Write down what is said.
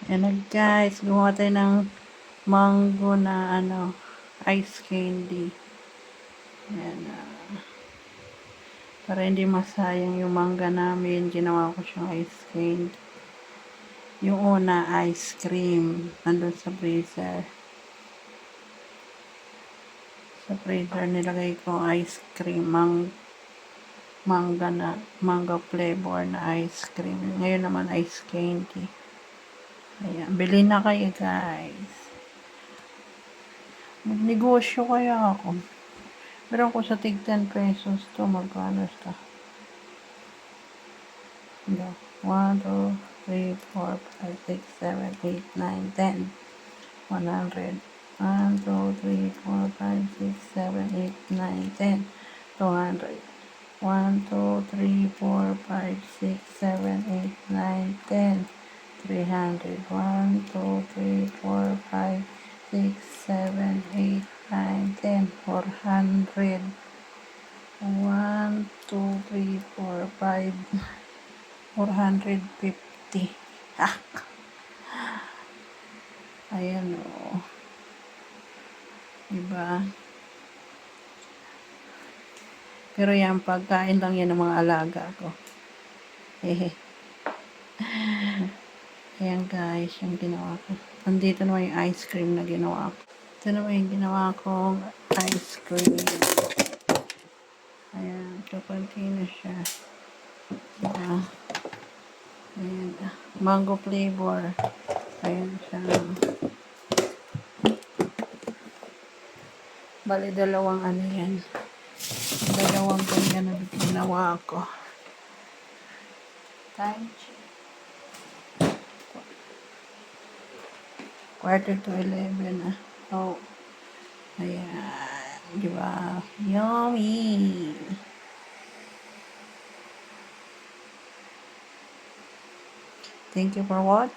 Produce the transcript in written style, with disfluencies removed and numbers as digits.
Ayan guys, gumawa tayo ng mango na ice candy. Ayan, para hindi masayang yung mangga namin, ginawa ko siyang ice candy. Yung una, ice cream, nandun sa freezer. Sa freezer nilagay ko ice cream, manga flavor na ice cream. Ngayon naman ice candy. Ayan, bili na kayo guys. Magnegosyo kaya ako. Meron ko sa tig 10 pesos to. Magkano ito? 1, 2, 3, 4, 5, 6, 7, 8, 9, 10. 100. 1, 2, 3, 4, 5, 6, 7, 8, 9, 10. 200. 1, 2, 3, 4, 5, 6, 7, 8, 9, 10. 300. 1, 2, 3, 4, 5, 6, 7, 8, 9, 10. 400. 1, 2, 3, 4, 5, 450. Ah! Ayan o. Diba? Pero yan, pagkain lang yan ng mga alaga ko. Hehe. Ayan guys, yung ginawa ko. Nandito naman yung ice cream na ginawa ko. Ito naman yung ginawa kong ice cream. Ayan, chocolate na siya. Diba? Ayan, mango flavor. Ayan siya. Bali, dalawang yan. Dalawang ganyan na ginawa ko. Time check. 11:15 na. Oh. Ayan. Diba? Yummy! Thank you for watching.